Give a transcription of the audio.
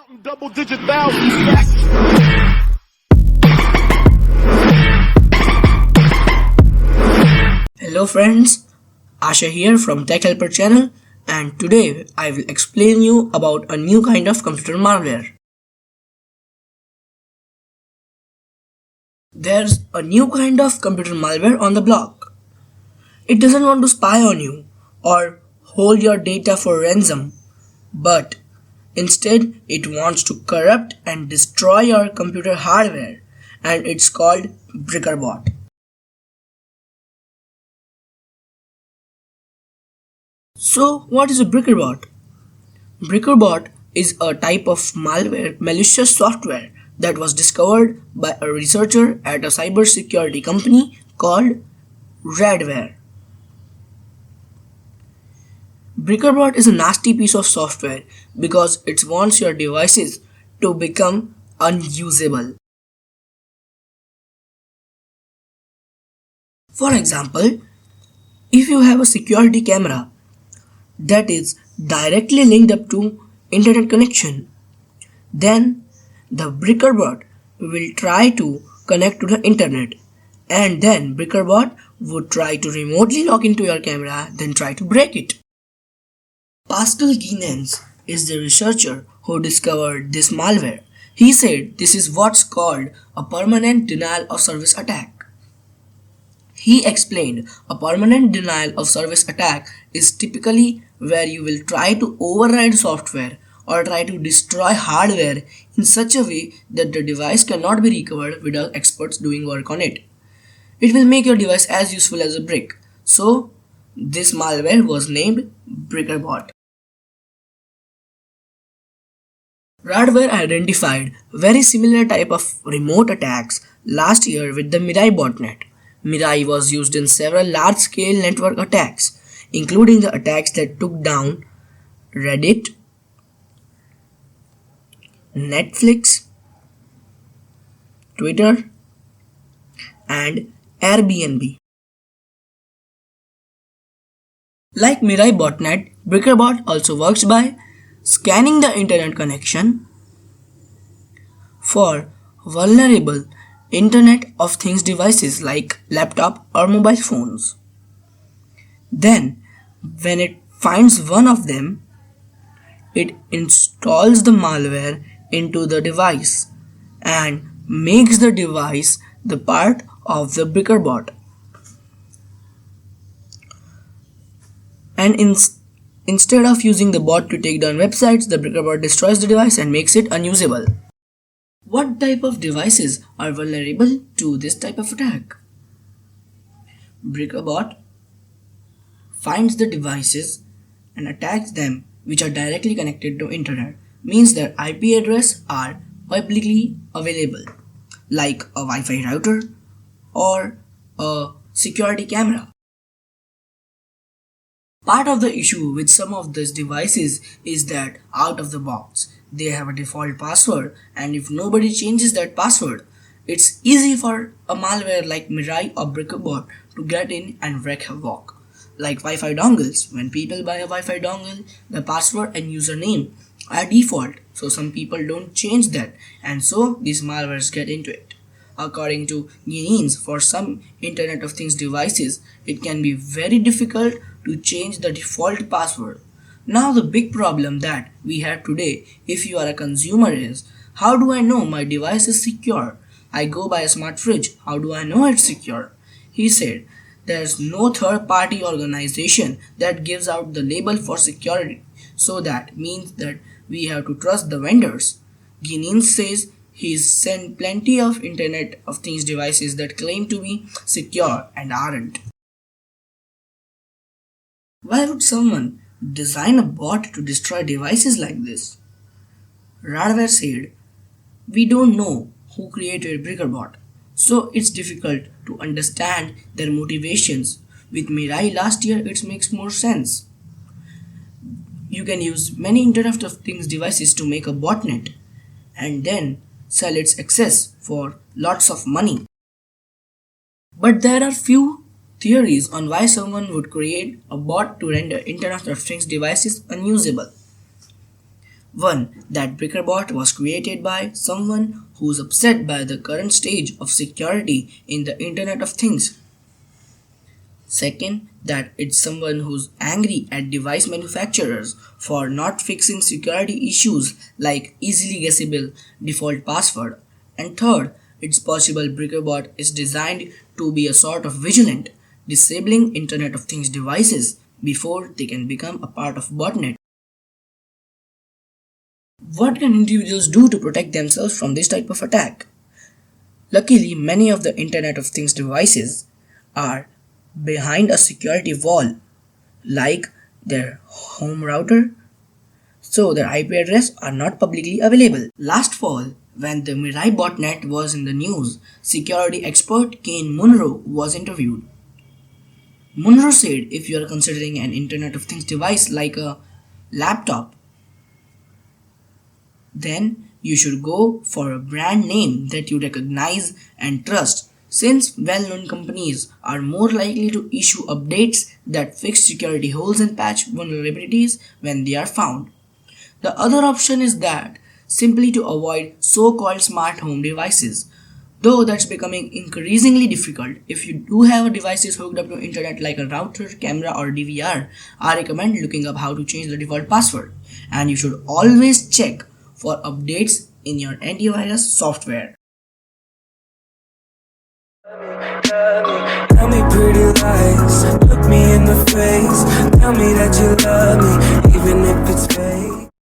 Counting double-digit thousands. Hello friends, Asha here from Tech Helper channel, and today I will explain you about a new kind of computer malware. There's a new kind of computer malware on the block. It doesn't want to spy on you or hold your data for ransom, but instead it wants to corrupt and destroy your computer hardware, and it's called Brickerbot. So, what is a Brickerbot? Brickerbot is a type of malicious software that was discovered by a researcher at a cybersecurity company called Radware. Brickerbot is a nasty piece of software because it wants your devices to become unusable. For example, if you have a security camera that is directly linked up to internet connection, then the Brickerbot will try to connect to the internet, and then Brickerbot would try to remotely log into your camera, then try to break it. Pascal Guinens is the researcher who discovered this malware. He said this is what's called a permanent denial of service attack. He explained a permanent denial of service attack is typically where you will try to override software or try to destroy hardware in such a way that the device cannot be recovered without experts doing work on it. It will make your device as useful as a brick. So, this malware was named Brickerbot. Radware identified very similar type of remote attacks last year with the Mirai botnet. Mirai was used in several large-scale network attacks, including the attacks that took down Reddit, Netflix, Twitter, and Airbnb. Like Mirai botnet, Brickerbot also works by scanning the internet connection for vulnerable Internet of Things devices like laptop or mobile phones. Then, when it finds one of them, it installs the malware into the device and makes the device the part of the Brickerbot. And instead of using the bot to take down websites, the Brickerbot destroys the device and makes it unusable. What type of devices are vulnerable to this type of attack? Brickerbot finds the devices and attacks them which are directly connected to internet, means their IP address are publicly available, like a Wi-Fi router or a security camera. Part of the issue with some of these devices is that out of the box, they have a default password, and if nobody changes that password, it's easy for a malware like Mirai or Brickerbot to get in and wreak havoc. Like Wi-Fi dongles, when people buy a Wi-Fi dongle, the password and username are default, so some people don't change that, and so these malwares get into it. According to Guinens, for some Internet of Things devices, it can be very difficult to change the default password. Now the big problem that we have today, if you are a consumer, is how do I know my device is secure? I go buy a smart fridge, how do I know it's secure? He said, there's no third-party organization that gives out the label for security, so that means that we have to trust the vendors. Guinens says he's sent plenty of Internet of Things devices that claim to be secure and aren't. Why would someone design a bot to destroy devices like this? Radware said, we don't know who created Brickerbot, so it's difficult to understand their motivations. With Mirai last year, it makes more sense. You can use many Internet of Things devices to make a botnet and then sell its access for lots of money. But there are few theories on why someone would create a bot to render Internet of Things devices unusable. One, that Brickerbot was created by someone who's upset by the current stage of security in the Internet of Things. Second, that it's someone who's angry at device manufacturers for not fixing security issues like easily guessable default password. And third, it's possible Brickerbot is designed to be a sort of vigilant, disabling Internet of Things devices before they can become a part of botnet. What can individuals do to protect themselves from this type of attack? Luckily, many of the Internet of Things devices are behind a security wall, like their home router, so their IP address are not publicly available. Last fall, when the Mirai botnet was in the news, security expert Kane Munro was interviewed. Munro said if you are considering an Internet of Things device like a laptop, then you should go for a brand name that you recognize and trust, since well-known companies are more likely to issue updates that fix security holes and patch vulnerabilities when they are found. The other option is that simply to avoid so-called smart home devices. Though that's becoming increasingly difficult, if you do have devices hooked up to internet like a router, camera or DVR, I recommend looking up how to change the default password. And you should always check for updates in your antivirus software. Tell me pretty lies, look me in the face. Tell me that you love me, even if it's fake.